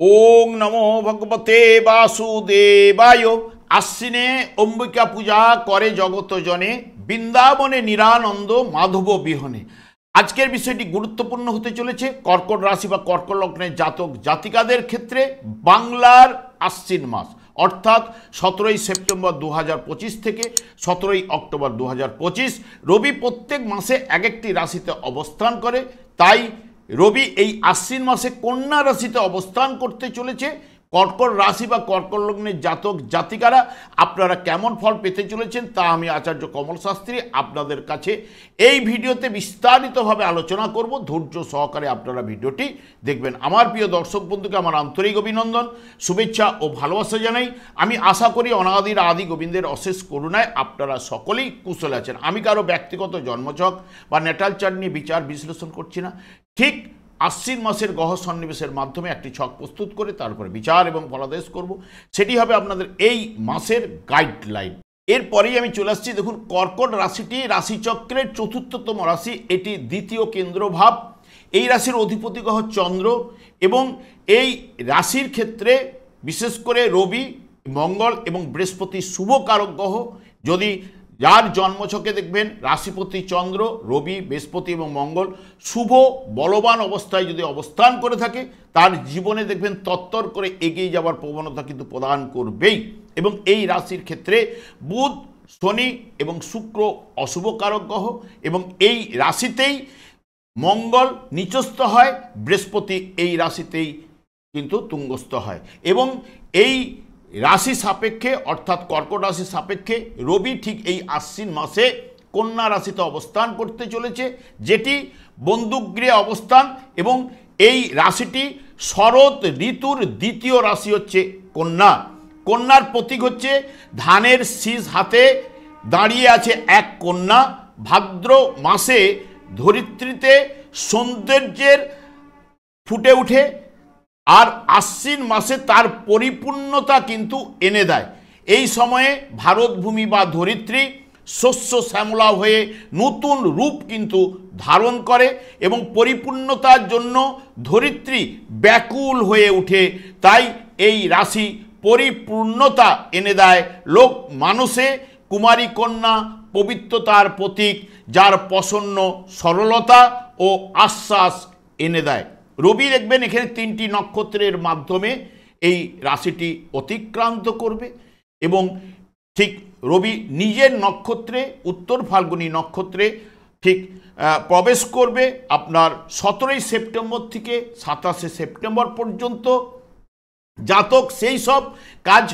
ওং নমো ভগবতে বাসুদেবায়। আশ্বিনে অম্বিকা পূজা করে জগত জনে, বৃন্দাবনে নিরানন্দ মাধব বিহনে। আজকের বিষয়টি গুরুত্বপূর্ণ হতে চলেছে কর্কট রাশি বা কর্কট লগ্নের জাতক জাতিকাদের ক্ষেত্রে। বাংলার আশ্বিন মাস অর্থাৎ 17ই সেপ্টেম্বর 2025 থেকে 17ই অক্টোবর 2025। রবি প্রত্যেক মাসে এক একটি রাশিতে অবস্থান করে, তাই রবি এই আশ্বিন মাসে কন্যা রাশিতে অবস্থান করতে চলেছে। কর্কট রাশি বা কর্কট লগ্নের জাতক জাতিকারা আপনারা কেমন ফল পেতে চলেছেন তা আমি আচার্য কমল শাস্ত্রী আপনাদের কাছে এই ভিডিওতে বিস্তারিতভাবে আলোচনা করব। ধৈর্য সহকারে আপনারা ভিডিওটি দেখবেন। আমার প্রিয় দর্শক বন্ধুকে আমার আন্তরিক অভিনন্দন, শুভেচ্ছা ও ভালোবাসা জানাই। আমি আশা করি অনাদির আদি গোবিন্দের অশেষ করুণায় আপনারা সকলেই কুশল আছেন। আমি কারো ব্যক্তিগত জন্মছক বা ন্যাটাল চার্ট নিয়ে বিচার বিশ্লেষণ করছি না। ঠিক আশ্বিন মাসের গ্রহ সন্নিবেশের মাধ্যমে একটি ছক প্রস্তুত করে তারপরে বিচার এবং ফলাদেশ করব, সেটি হবে আপনাদের এই মাসের গাইডলাইন। এরপরেই আমি চলে আসছি। দেখুন, কর্কট রাশিটি রাশিচক্রের চতুর্থতম রাশি, এটি দ্বিতীয় কেন্দ্রভাব। এই রাশির অধিপতি গ্রহ চন্দ্র এবং এই রাশির ক্ষেত্রে বিশেষ করে রবি, মঙ্গল এবং বৃহস্পতি শুভ কারক গ্রহ। যদি যার জন্মছকে দেখবেন রাশিপতি চন্দ্র, রবি, বৃহস্পতি এবং মঙ্গল শুভ বলবান অবস্থায় যদি অবস্থান করে থাকে, তার জীবনে দেখবেন তত্তর করে এগিয়ে যাওয়ার প্রবণতা কিন্তু প্রদান করবেই। এবং এই রাশির ক্ষেত্রে বুধ, শনি এবং শুক্র অশুভ কারক গ্রহ, এবং এই রাশিতেই মঙ্গল নিচস্থ হয়, বৃহস্পতি এই রাশিতেই কিন্তু তুঙ্গস্থ হয়। এবং এই রাশি সাপেক্ষে অর্থাৎ কর্কট রাশি সাপেক্ষে রবি ঠিক এই আশ্বিন মাসে কন্যা রাশিতে অবস্থান করতে চলেছে, যেটি বন্দুকগৃহে অবস্থান। এবং এই রাশিটি শরৎ ঋতুর দ্বিতীয় রাশি হচ্ছে কন্যা। কন্যার প্রতীক হচ্ছে ধানের শীষ হাতে দাঁড়িয়ে আছে এক কন্যা। ভাদ্র মাসে ধরিত্রীতে সৌন্দর্যের ফুটে উঠে, আর আশ্বিন মাসে তার পরিপূর্ণতা কিন্তু এনে দেয়। এই সময়ে ভারতভূমি বা ধরিত্রী শস্য শ্যামলা হয়ে নতুন রূপ কিন্তু ধারণ করে এবং পরিপূর্ণতার জন্য ধরিত্রী ব্যাকুল হয়ে ওঠে। তাই এই রাশি পরিপূর্ণতা এনে দেয় লোক মানুষে। কুমারী কন্যা পবিত্রতার প্রতীক, যার প্রসন্ন সরলতা ও আশ্বাস এনে দেয়। রবি দেখবেন এখানে 3টি নক্ষত্রের মাধ্যমে এই রাশিটি অতিক্রান্ত করবে এবং ঠিক রবি নিজের নক্ষত্রে উত্তর ফাল্গুনী নক্ষত্রে ঠিক প্রবেশ করবে আপনার 17ই সেপ্টেম্বর থেকে 27শে সেপ্টেম্বর পর্যন্ত। জাতক সেই সব কাজ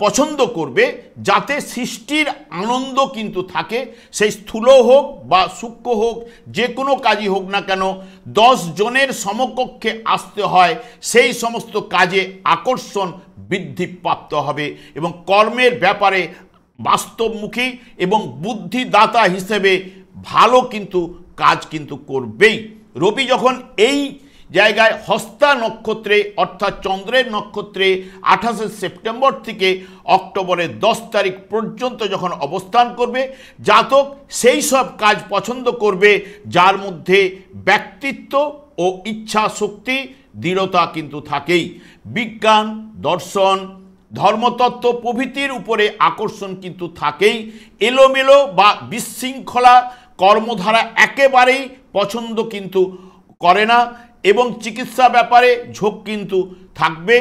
পছন্দ করবে যাতে সৃষ্টির আনন্দ কিন্তু থাকে। সেই স্থূল হোক বা সূক্ষ্ম হোক, যে কোনো কাজই হোক না কেন 10 জনের সমকক্ষে আসতে হয়। সেই সমস্ত কাজে আকর্ষণ বৃদ্ধিপ্রাপ্ত হবে এবং কর্মের ব্যাপারে বাস্তবমুখী এবং বুদ্ধিদাতা হিসেবে ভালো কিন্তু কাজ কিন্তু করবেই। রবি যখন এই জায়গায় হস্তা নক্ষত্রে অর্থাৎ চন্দ্রের নক্ষত্রে 28শে সেপ্টেম্বর থেকে অক্টোবরের 10 তারিখ পর্যন্ত যখন অবস্থান করবে, জাতক সেই সব কাজ পছন্দ করবে যার মধ্যে ব্যক্তিত্ব ও ইচ্ছা শক্তি দৃঢ়তা কিন্তু থাকেই। বিজ্ঞান, দর্শন, ধর্মতত্ত্ব প্রভৃতির উপরে আকর্ষণ কিন্তু থাকেই। এলোমেলো বা বিশৃঙ্খলা কর্মধারা একেবারেই পছন্দ কিন্তু করে না এবং চিকিৎসা ব্যাপারে ঝোঁক কিন্তু থাকবে।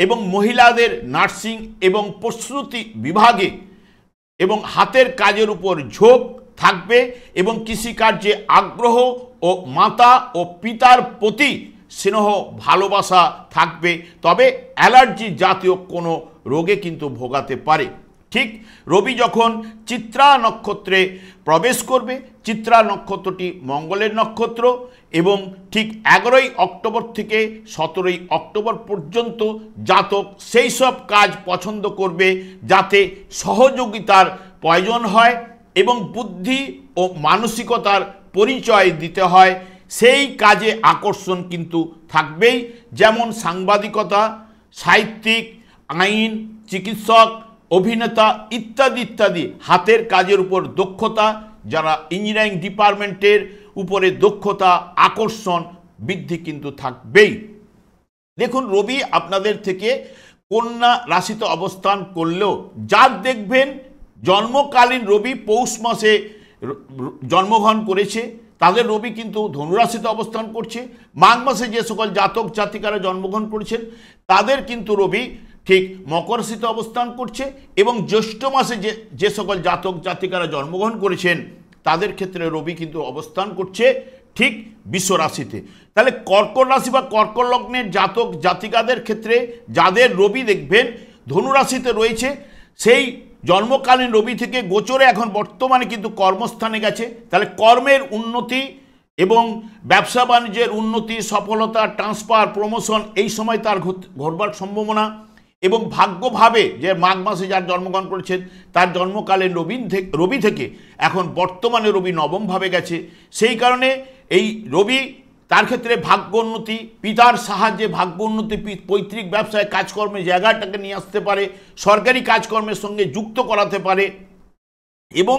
এবং মহিলাদের নার্সিং এবং প্রসূতি বিভাগে এবং হাতের কাজের উপর ঝোঁক থাকবে এবং কৃষিকার্যে আগ্রহ ও মাতা ও পিতার প্রতি স্নেহ ভালোবাসা থাকবে। তবে অ্যালার্জি জাতীয় কোনো রোগে কিন্তু ভোগাতে পারে। ঠিক রবি যখন চিত্রা নক্ষত্রে প্রবেশ করবে, চিত্রা নক্ষত্রটি মঙ্গলের নক্ষত্র এবং ঠিক 11ই অক্টোবর থেকে 17ই অক্টোবর পর্যন্ত জাতক সেই সব কাজ পছন্দ করবে যাতে সহযোগিতার প্রয়োজন হয় এবং বুদ্ধি ও মানসিকতার পরিচয় দিতে হয়। সেই কাজে আকর্ষণ কিন্তু থাকবেই, যেমন সাংবাদিকতা, সাহিত্যিক, আইন, চিকিৎসক, অভিনেতা ইত্যাদি ইত্যাদি। হাতের কাজের উপর দক্ষতা, যারা ইঞ্জিনিয়ারিং ডিপার্টমেন্টের উপরে দক্ষতা, আকর্ষণ বৃদ্ধি কিন্তু থাকবেই। দেখুন, রবি আপনাদের থেকে কন্যা রাশিতে অবস্থান করলেও যার দেখবেন জন্মকালীন রবি পৌষ মাসে জন্মগ্রহণ করেছে তাদের রবি কিন্তু ধনুরাশিতে অবস্থান করছে। মাঘ মাসে যে সকল জাতক জাতিকারা জন্মগ্রহণ করেছেন তাদের কিন্তু রবি ঠিক মকর রাশিতে অবস্থান করছে, এবং জ্যৈষ্ঠ মাসে যে সকল জাতক জাতিকারা জন্মগ্রহণ করেছেন তাদের ক্ষেত্রে রবি কিন্তু অবস্থান করছে ঠিক বৃষ রাশিতে। তাহলে কর্কট রাশি বা কর্কট লগ্নের জাতক জাতিকাদের ক্ষেত্রে যাদের রবি দেখবেন ধনুরাশিতে রয়েছে, সেই জন্মকালীন রবি থেকে গোচরে এখন বর্তমানে কিন্তু কর্মস্থানে গেছে। তাহলে কর্মের উন্নতি এবং ব্যবসা বাণিজ্যের উন্নতি, সফলতা, ট্রান্সফার, প্রমোশন এই সময় তার ঘটবার সম্ভাবনা, এবং ভাগ্যভাবে যে মাঘ মাসে যার জন্মগ্রহণ করেছেন তার জন্মকালীন রবি থেকে এখন বর্তমানে রবি নবমভাবে গেছে। সেই কারণে এই রবি তার ক্ষেত্রে ভাগ্য উন্নতি, পিতার সাহায্যে ভাগ্য উন্নতি, পৈতৃক ব্যবসায় কাজকর্মে জায়গাটাকে নিয়ে আসতে পারে, সরকারি কাজকর্মের সঙ্গে যুক্ত করাতে পারে। এবং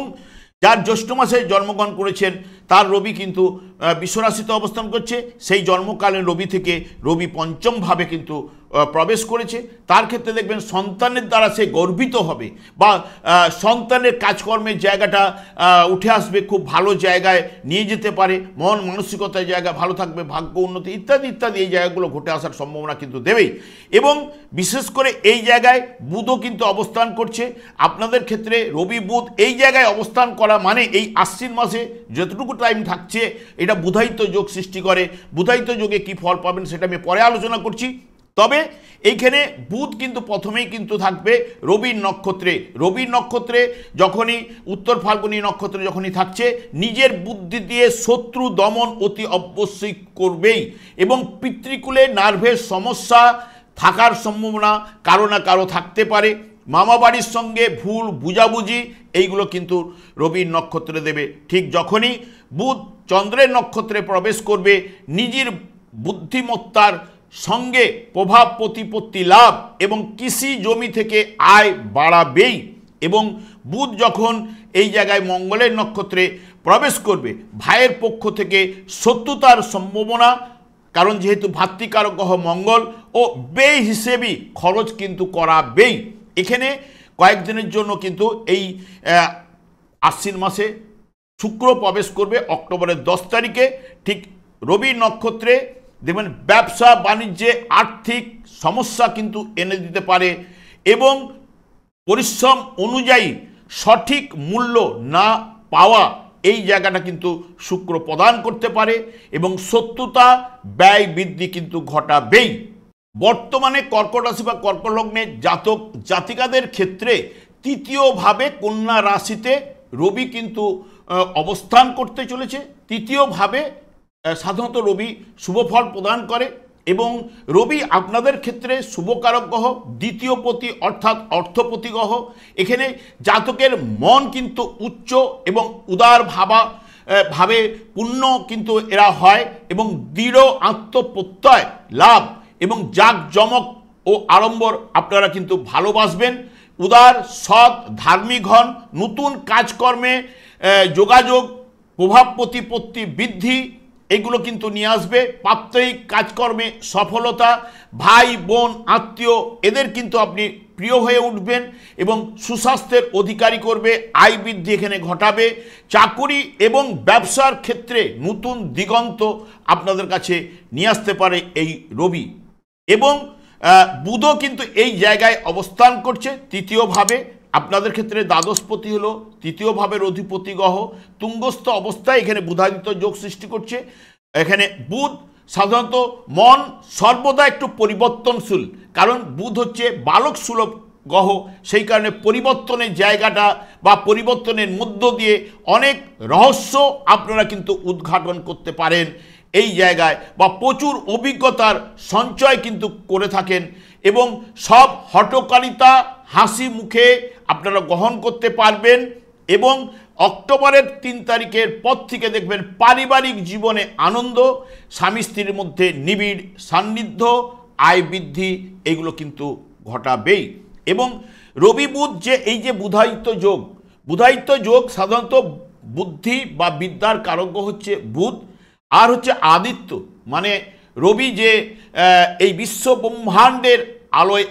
যার জ্যৈষ্ঠ মাসে জন্মগ্রহণ করেছেন তার রবি কিন্তু বিশ্বরাশিতে অবস্থান করছে, সেই জন্মকালীন রবি থেকে রবি পঞ্চমভাবে কিন্তু প্রবেশ করেছে। তার ক্ষেত্রে দেখবেন সন্তানের দ্বারা সে গর্বিত হবে, বা সন্তানের কাজকর্মের জায়গাটা উঠে আসবে, খুব ভালো জায়গায় নিয়ে যেতে পারে, মন মানসিকতার জায়গা ভালো থাকবে, ভাগ্য উন্নতি ইত্যাদি ইত্যাদি এই জায়গাগুলো ঘটে আসার সম্ভাবনা কিন্তু দেবেই। এবং বিশেষ করে এই জায়গায় বুধও কিন্তু অবস্থান করছে আপনাদের ক্ষেত্রে। রবি বুধ এই জায়গায় অবস্থান করা মানে এই আশ্বিন মাসে যতটুকু টাইম থাকছে এটা বুধায়িত্ব যোগ সৃষ্টি করে। বুধায়িত্ব যোগে কি ফল পাবেন সেটা আমি পরে আলোচনা করছি। তবে এইখানে বুধ কিন্তু প্রথমেই কিন্তু থাকবে রবির নক্ষত্রে। রবির নক্ষত্রে যখনই উত্তর ফাল্গুনী নক্ষত্রে যখনই থাকছে, নিজের বুদ্ধি দিয়ে শত্রু দমন অতি অবশ্যই করবেই, এবং পিতৃকুলে নার্ভের সমস্যা থাকার সম্ভাবনা কারো না কারো থাকতে পারে। মামা বাড়ির সঙ্গে ভুল বুঝাবুঝি এইগুলো কিন্তু রবির নক্ষত্রে দেবে। ঠিক যখনই বুধ চন্দ্রের নক্ষত্রে প্রবেশ করবে, নিজের বুদ্ধিমত্তার সঙ্গে প্রভাব প্রতিপত্তি লাভ এবং কৃষি জমি থেকে আয় বাড়াবেই। এবং বুধ যখন এই জায়গায় মঙ্গলের নক্ষত্রে প্রবেশ করবে, ভাইয়ের পক্ষ থেকে শত্রুতার সম্ভাবনা, কারণ যেহেতু ভাতৃকারক গ্রহ মঙ্গল, ও ব্যয় হিসেবেই খরচ কিন্তু করাবেই। এখানে কয়েকদিনের জন্য কিন্তু এই আশ্বিন মাসে শুক্র প্রবেশ করবে অক্টোবরের 10 তারিখে, ঠিক রবি নক্ষত্রে। দেখবেন ব্যবসা বাণিজ্যে আর্থিক সমস্যা কিন্তু এনে দিতে পারে, এবং পরিশ্রম অনুযায়ী সঠিক মূল্য না পাওয়া এই জায়গাটা কিন্তু শুক্র প্রদান করতে পারে, এবং শত্রুতা ব্যয় বৃদ্ধি কিন্তু ঘটাবেই। বর্তমানে কর্কট রাশি বা কর্কট লগ্নের জাতক জাতিকাদের ক্ষেত্রে তৃতীয়ভাবে কন্যা রাশিতে রবি কিন্তু অবস্থান করতে চলেছে। তৃতীয়ভাবে সাধারণত রবি শুভফল প্রদান করে, এবং রবি আপনাদের ক্ষেত্রে শুভকারক গ্রহ, দ্বিতীয় পতি অর্থাৎ অর্থপতি গ্রহ। এখানে জাতকের মন কিন্তু উচ্চ এবং উদার ভাবে পূর্ণ কিন্তু এরা হয়, এবং দৃঢ় আত্মপ্রত্যয় লাভ এবং জাঁকজমক ও আড়ম্বর আপনারা কিন্তু ভালোবাসবেন। উদার, সৎ, ধার্মিক হন, নতুন কাজকর্মে যোগাযোগ, প্রভাব প্রতিপত্তি বৃদ্ধি এগুলো কিন্তু নিয়ে আসবে। প্রাত্যহিক কাজকর্মে সফলতা, ভাই বোন আত্মীয় এদের কিন্তু আপনি প্রিয় হয়ে উঠবেন, এবং সুস্বাস্থ্যের অধিকারী করবে, আয় বৃদ্ধি এখানে ঘটাবে। চাকুরি এবং ব্যবসার ক্ষেত্রে নতুন দিগন্ত আপনাদের কাছে নিয়ে আসতে পারে এই রবি। এবং বুধও কিন্তু এই জায়গায় অবস্থান করছে তৃতীয়ভাবে। আপনাদের ক্ষেত্রে দ্বাদশপতি হলো তৃতীয়ভাবের অধিপতি গ্রহ, তুঙ্গস্থ অবস্থায় এখানে বুধাদিত্য যোগ সৃষ্টি করছে। এখানে বুধ সাধারণত মন সর্বদা একটু পরিবর্তনশীল, কারণ বুধ হচ্ছে বালক সুলভ গ্রহ। সেই কারণে পরিবর্তনের জায়গাটা বা পরিবর্তনের মধ্য দিয়ে অনেক রহস্য আপনারা কিন্তু উদ্ঘাটন করতে পারেন এই জায়গায়, বা প্রচুর অভিজ্ঞতার সঞ্চয় কিন্তু করে থাকেন, এবং সব হঠকারিতা হাসি মুখে আপনারা গ্রহণ করতে পারবেন। এবং অক্টোবরের 3 তারিখের পর থেকে দেখবেন পারিবারিক জীবনে আনন্দ, স্বামী স্ত্রীর মধ্যে নিবিড় সান্নিধ্য, আয় বৃদ্ধি এগুলো কিন্তু ঘটাবেই। এবং রবি বুধ যে এই যে বুধায়িত্ব যোগ সাধারণত বুদ্ধি বা বিদ্যার কারক হচ্ছে বুধ, আর হচ্ছে আদিত্য মানে রবি যে এই বিশ্ব ব্রহ্মাণ্ডের আলোয়,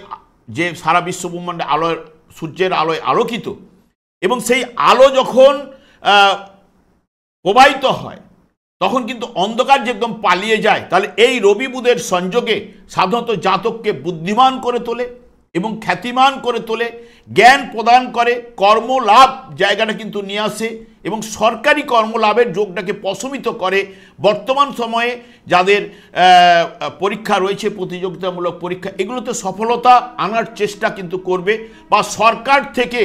যে সারা বিশ্ব ব্রহ্মাণ্ডে আলোয়, সূর্যের আলোয় আলোকিত, এবং সেই আলো যখন প্রবাহিত হয় তখন কিন্তু অন্ধকার যে একদম পালিয়ে যায়। তাহলে এই রবি বুধের সংযোগে সাধারণত জাতককে বুদ্ধিমান করে তোলে এবং খ্যাতিমান করে তোলে, জ্ঞান প্রদান করে, কর্মলাভ জায়গাটা কিন্তু নিয়ে আসে এবং সরকারি কর্মলাভের যোগটাকে প্রশমিত করে। বর্তমান সময়ে যাদের পরীক্ষা রয়েছে, প্রতিযোগিতামূলক পরীক্ষা, এগুলোতে সফলতা আনার চেষ্টা কিন্তু করবে, বা সরকার থেকে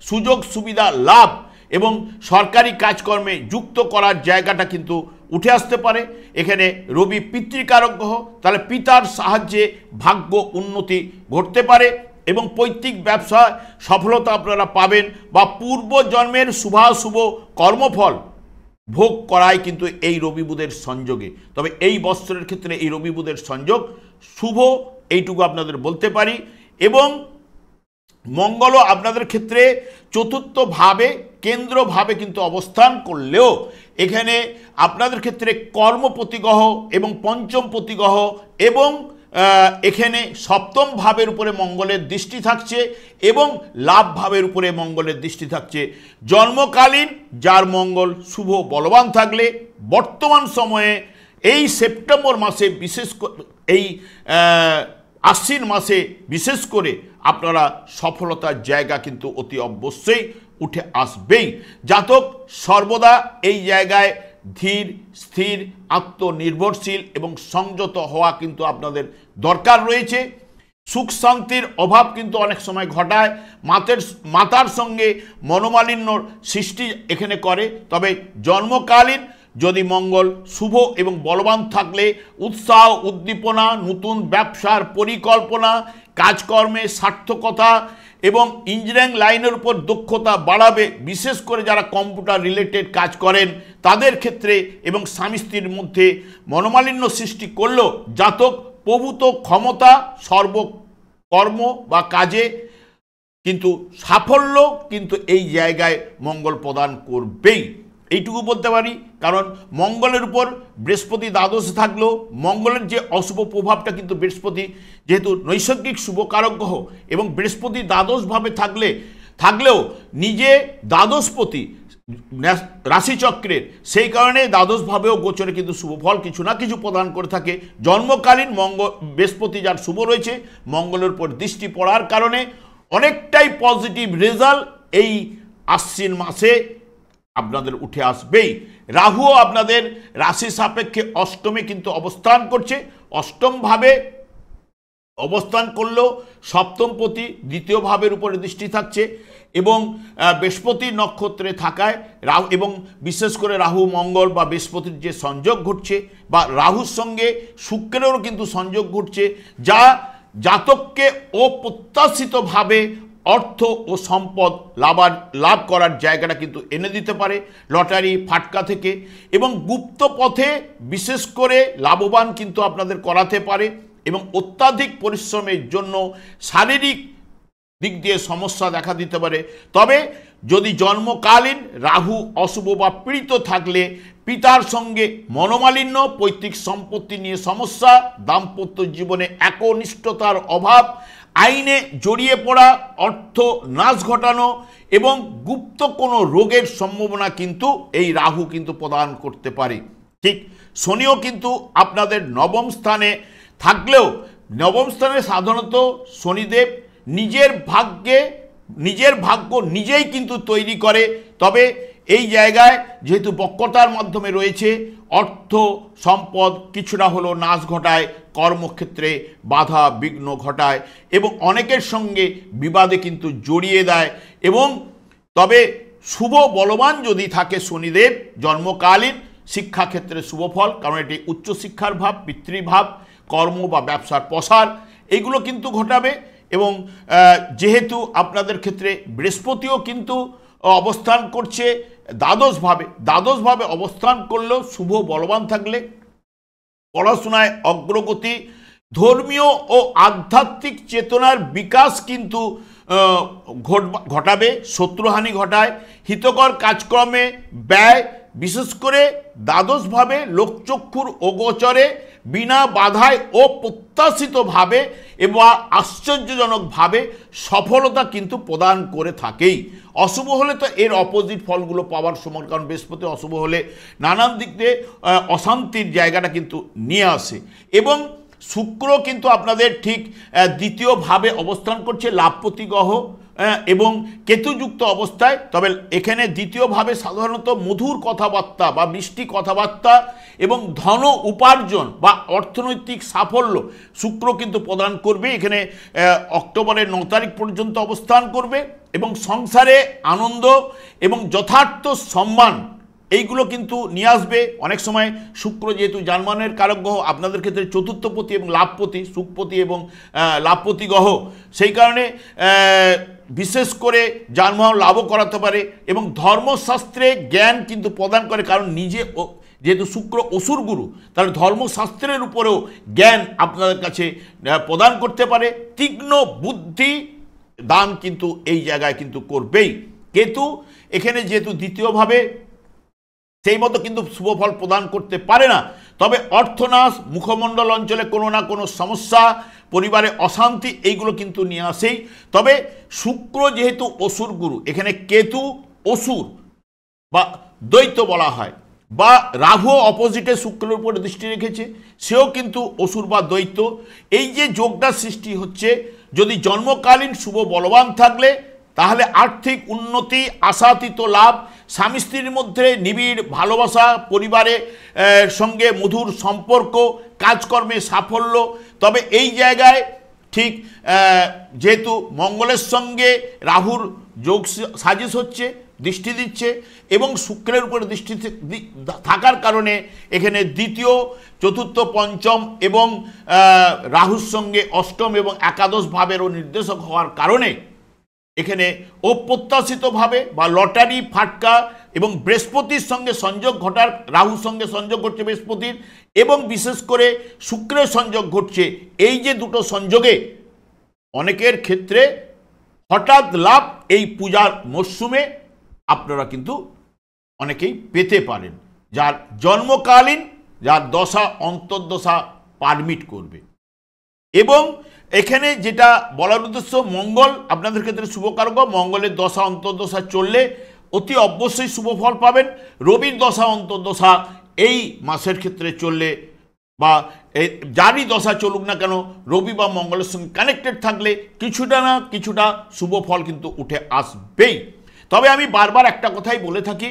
সুযোগ সুবিধা লাভ এবং সরকারি কাজকর্মে যুক্ত করার জায়গাটা কিন্তু উঠে আসতে পারে। এখানে রবি পিতৃকারক গ্রহ, তাহলে পিতার সাহায্যে ভাগ্য উন্নতি ঘটতে পারে এবং পৈতৃক ব্যবসায় সফলতা আপনারা পাবেন, বা পূর্ব জন্মের শুভাশুভ কর্মফল ভোগ করায় কিন্তু এই রবি বুধের সংযোগে। তবে এই বৎসরের ক্ষেত্রে এই রবি বুধের সংযোগ শুভ, এইটুকু আপনাদের বলতে পারি। এবং মঙ্গলও আপনাদের ক্ষেত্রে চতুর্থভাবে কেন্দ্রভাবে কিন্তু অবস্থান করলেও এখানে আপনাদের ক্ষেত্রে কর্মপতি গ্রহ এবং পঞ্চম প্রতি গ্রহ এবং এখানে সপ্তম ভাবের উপরে মঙ্গলের দৃষ্টি থাকছে এবং লাভ ভাবের উপরে মঙ্গলের দৃষ্টি থাকছে। জন্মকালীন যার মঙ্গল শুভ বলবান থাকলে বর্তমান সময়ে এই সেপ্টেম্বর মাসে বিশেষ এই আশ্বিন মাসে বিশেষ করে আপনারা সফলতার জায়গা কিন্তু অতি অবশ্যই উঠে আসবেই। জাতক সর্বদা এই জায়গায় ধীর স্থির আত্মনির্ভরশীল এবং সংযত হওয়া কিন্তু আপনাদের দরকার রয়েছে। সুখ শান্তির অভাব কিন্তু অনেক সময় ঘটায়, মাতার সঙ্গে মনোমালিন্যর সৃষ্টি এখানে করে। তবে জন্মকালীন যদি মঙ্গল শুভ এবং বলবান থাকলে উৎসাহ উদ্দীপনা, নতুন ব্যবসার পরিকল্পনা, কাজকর্মে সার্থকতা এবং ইঞ্জিনিয়ারিং লাইনের উপর দক্ষতা বাড়াবে। বিশেষ করে যারা কম্পিউটার রিলেটেড কাজ করেন তাদের ক্ষেত্রে, এবং স্বামী স্ত্রীর মধ্যে মনোমালিন্য সৃষ্টি করলেও জাতক প্রভূত ক্ষমতা সর্বকর্ম বা কাজে কিন্তু সাফল্য কিন্তু এই জায়গায় মঙ্গল প্রদান করবেই, এইটুকু বলতে পারি। কারণ মঙ্গলের উপর বৃহস্পতি দ্বাদশ থাকলেও মঙ্গলের যে অশুভ প্রভাবটা কিন্তু বৃহস্পতি যেহেতু নৈসর্গিক শুভকারক গ্রহ এবং বৃহস্পতি দ্বাদশভাবে থাকলেও নিজে দ্বাদশপতি রাশিচক্রের, সেই কারণে দ্বাদশভাবেও গোচরে কিন্তু শুভফল কিছু না কিছু প্রদান করে থাকে। জন্মকালীন বৃহস্পতি যার শুভ রয়েছে মঙ্গলের উপর দৃষ্টি পড়ার কারণে অনেকটাই পজিটিভ রেজাল্ট এই আশ্বিন মাসে আপনাদের উঠে আসবেই। রাহুও আপনাদের রাশি সাপেক্ষে অষ্টমে কিন্তু অবস্থান করছে, অষ্টমভাবে অবস্থান করলেও সপ্তম প্রতি দ্বিতীয় ভাবের উপরে দৃষ্টি থাকছে এবং বৃহস্পতি নক্ষত্রে থাকায় রাহু এবং বিশেষ করে রাহু মঙ্গল বা বৃহস্পতির যে সংযোগ ঘটছে বা রাহুর সঙ্গে শুক্রেরও কিন্তু সংযোগ ঘটছে, যা জাতককে অপ্রত্যাশিতভাবে অর্থ ও সম্পদ লাভ করার জায়গাটা কিন্তু এনে দিতে পারে লটারি ফাটকা থেকে, এবং গুপ্ত পথে বিশেষ করে লাভবান কিন্তু আপনাদের করাতে পারে এবং অত্যাধিক পরিশ্রমের জন্য শারীরিক দিক দিয়ে সমস্যা দেখা দিতে পারে। তবে যদি জন্মকালীন রাহু অশুভ বা পীড়িত থাকলে পিতার সঙ্গে মনোমালিন্য, পৈতৃক সম্পত্তি নিয়ে সমস্যা, দাম্পত্য জীবনে একনিষ্ঠতার অভাব, আইনে জড়িয়ে পড়া, অর্থ নাশ ঘটানো এবং গুপ্ত কোনো রোগের সম্ভাবনা কিন্তু এই রাহু কিন্তু প্রদান করতে পারে। ঠিক শনিও কিন্তু আপনাদের নবম স্থানে থাকলেও নবম স্থানে সাধারণত শনিদেব নিজের ভাগ্য নিজেই কিন্তু তৈরি করে। তবে এই জায়গায় যেহেতু বক্রতার মাধ্যমে রয়েছে, অর্থ সম্পদ কিছুটা হলো নাশ ঘটায়, কর্মক্ষেত্রে বাধা বিঘ্ন ঘটায় এবং অনেকের সঙ্গে বিবাদে কিন্তু জড়িয়ে দেয়। এবং তবে শুভ বলবান যদি থাকে শনিদেব জন্মকালীন শিক্ষাক্ষেত্রে শুভফল, কারণ এটি উচ্চশিক্ষার ভাব, পিতৃভাব, কর্ম বা ব্যবসার প্রসার এগুলো কিন্তু ঘটাবে। এবং যেহেতু আপনাদের ক্ষেত্রে বৃহস্পতিও কিন্তু অবস্থান করছে দ্বাদশভাবে অবস্থান করলেও শুভ বলবান থাকলে পড়াশোনায় অগ্রগতি, ধর্মীয় ও আধ্যাত্মিক চেতনার বিকাশ কিন্তু ঘটাবে, শত্রুহানি ঘটায়, হিতকর কাজকর্মে ব্যয়, বিশেষ করে দ্বাদশভাবে লোকচক্ষুর অগোচরে বিনা বাধায় ও প্রত্যাশিতভাবে এবং আশ্চর্যজনকভাবে সফলতা কিন্তু প্রদান করে থাকেই। অশুভ হলে তো এর অপোজিট ফলগুলো পাওয়ার সময়, কারণ বৃহস্পতি অশুভ হলে নানান দিক দিয়ে অশান্তির জায়গাটা কিন্তু নিয়ে আসে। এবং শুক্র কিন্তু আপনাদের ঠিক দ্বিতীয়ভাবে অবস্থান করছে লাভপতি গ্রহ এবং কেতুযুক্ত অবস্থায়। তবে এখানে দ্বিতীয়ভাবে সাধারণত মধুর কথাবার্তা বা মিষ্টি কথাবার্তা এবং ধন উপার্জন বা অর্থনৈতিক সাফল্য শুক্র কিন্তু প্রদান করবে। এখানে অক্টোবরের 9 তারিখ পর্যন্ত অবস্থান করবে এবং সংসারে আনন্দ এবং যথার্থ সম্মান এইগুলো কিন্তু নিয়ে আসবে। অনেক সময় শুক্র যেহেতু যানবাহনের কারক গ্রহ, আপনাদের ক্ষেত্রে চতুর্থপতি এবং লাভপতি, সুখপতি এবং লাভপতি গ্রহ, সেই কারণে বিশেষ করে যানবাহন লাভও করাতে পারে এবং ধর্মশাস্ত্রে জ্ঞান কিন্তু প্রদান করে, কারণ নিজে যেহেতু শুক্র অসুর গুরু, তাহলে ধর্মশাস্ত্রের উপরেও জ্ঞান আপনাদের কাছে প্রদান করতে পারে। তীক্ষ্ণ বুদ্ধি দান কিন্তু এই জায়গায় কিন্তু করবেই। কেতু এখানে যেহেতু দ্বিতীয়ভাবে সেই মতো কিন্তু শুভ ফল প্রদান করতে পারে না, তবে অর্থনাশ, মুখমণ্ডল অঞ্চলে কোনো না কোনো সমস্যা, পরিবারে অশান্তি এইগুলো কিন্তু নিয়ে আসেই। তবে শুক্র যেহেতু অসুর গুরু, এখানে কেতু অসুর বা দ্বৈত বলা হয়, বা রাহু অপোজিটে শুক্রের উপরে দৃষ্টি রেখেছে, সেও কিন্তু অসুর বা দ্বৈত। এই যে যোগটা সৃষ্টি হচ্ছে, যদি জন্মকালীন শুভ বলবান থাকলে তাহলে আর্থিক উন্নতি, আশাতীত লাভ, স্বামী স্ত্রীর মধ্যে নিবিড় ভালোবাসা, পরিবারে সঙ্গে মধুর সম্পর্ক, কাজকর্মে সাফল্য। তবে এই জায়গায় ঠিক যেহেতু মঙ্গলের সঙ্গে রাহুর যোগ সাজিশ হচ্ছে, দৃষ্টি দিচ্ছে এবং শুক্রের উপরে দৃষ্টি থাকার কারণে এখানে দ্বিতীয়, চতুর্থ, পঞ্চম এবং রাহুর সঙ্গে অষ্টম এবং একাদশ ভাবেরও নির্দেশক হওয়ার কারণে এখানে অপ্রত্যাশিতভাবে বা লটারি ফাটকা এবং বৃহস্পতির সঙ্গে সংযোগ ঘটার, রাহুর সঙ্গে সংযোগ ঘটছে বৃহস্পতির এবং বিশেষ করে শুক্রের সংযোগ ঘটছে। এই যে দুটো সংযোগে অনেকের ক্ষেত্রে হঠাৎ লাভ এই পূজার মরশুমে আপনারা কিন্তু অনেকেই পেতে পারেন, যার জন্মকালীন, যার দশা অন্তর্দশা পারমিট করবে। এবং এখানে যেটা বলার উদ্দেশ্য, মঙ্গল আপনাদের ক্ষেত্রে শুভকারক, মঙ্গলের দশা অন্তর্দশা চললে অতি অবশ্যই শুভ ফল পাবেন। রবির দশা অন্তর্দশা এই মাসের ক্ষেত্রে চললে বা যারই দশা চলুক না কেন, রবি বা মঙ্গলের সঙ্গে কানেক্টেড থাকলে কিছুটা না কিছুটা শুভ ফল কিন্তু উঠে আসবেই। তবে আমি বারবার একটা কথাই বলে থাকি,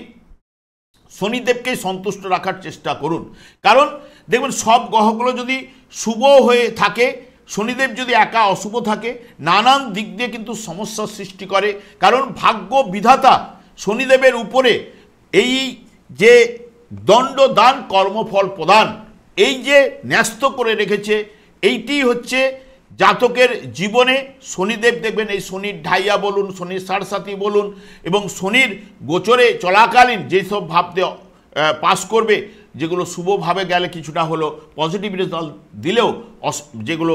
শনিদেবকে সন্তুষ্ট রাখার চেষ্টা করুন, কারণ দেখবেন সব গ্রহগুলো যদি শুভ হয়ে থাকে, শনিদেব যদি একা অশুভ থাকে, নানান দিক দিয়ে কিন্তু সমস্যার সৃষ্টি করে। কারণ ভাগ্য বিধাতা শনিদেবের উপরে এই যে দণ্ড দান, কর্মফল প্রদান, এই যে ন্যস্ত করে রেখেছে, এইটি হচ্ছে জাতকের জীবনে শনিদেব দেখবেন এই শনির ঢাইয়া বলুন, শনির সাড়সাতি বলুন এবং শনির গোচরে চলাকালীন যেসব ভাবতে পাস করবে, যেগুলো শুভভাবে গেলে কিছুটা হলো পজিটিভ রেজাল্ট দিলেও যেগুলো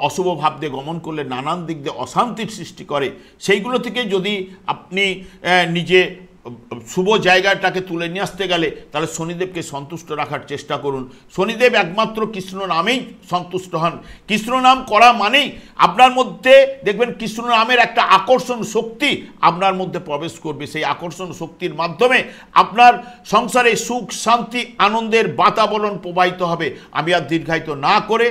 অশুভ ভাব দিয়ে গমন করলে নানান দিক দিয়ে অশান্তির সৃষ্টি করে, সেইগুলো থেকে যদি আপনি নিজে শুভ জায়গাটাকে তুলে নিয়ে আসতে গেলে তাহলে শনিদেবকে সন্তুষ্ট রাখার চেষ্টা করুন। শনিদেব একমাত্র কৃষ্ণ নামেই সন্তুষ্ট হন। কৃষ্ণ নাম করা মানেই আপনার মধ্যে দেখবেন কৃষ্ণ নামের একটা আকর্ষণ শক্তি আপনার মধ্যে প্রবেশ করবে। সেই আকর্ষণ শক্তির মাধ্যমে আপনার সংসারে সুখ, শান্তি, আনন্দের বাতাবরণ প্রবাহিত হবে। আমি আর দীর্ঘায়িত না করে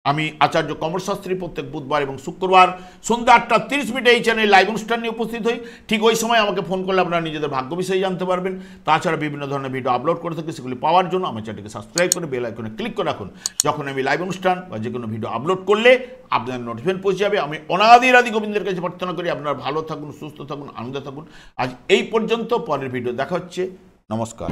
আমি আচার্য কমল শাস্ত্রী প্রত্যেক বুধবার এবং শুক্রবার সন্ধ্যা 8:30 এই চ্যানেলে লাইভ অনুষ্ঠান নিয়ে উপস্থিত হই। ঠিক ওই সময় আমাকে ফোন করলে আপনারা নিজেদের ভাগ্য বিষয়ে জানতে পারবেন। তাছাড়া বিভিন্ন ধরনের ভিডিও আপলোড করে থাকি, সেগুলি পাওয়ার জন্য আমার চ্যানেলকে সাবস্ক্রাইব করে বেল আইকনে ক্লিক করে রাখুন। যখন আমি লাইভ অনুষ্ঠান বা যে কোনো ভিডিও আপলোড করলে আপনাদের নোটিফিকেশন পৌঁছে যাবে। আমি অনাদি গোবিন্দের কাছে প্রার্থনা করি আপনারা ভালো থাকুন, সুস্থ থাকুন, আনন্দে থাকুন। আজ এই পর্যন্ত, পরের ভিডিও দেখা হচ্ছে। নমস্কার।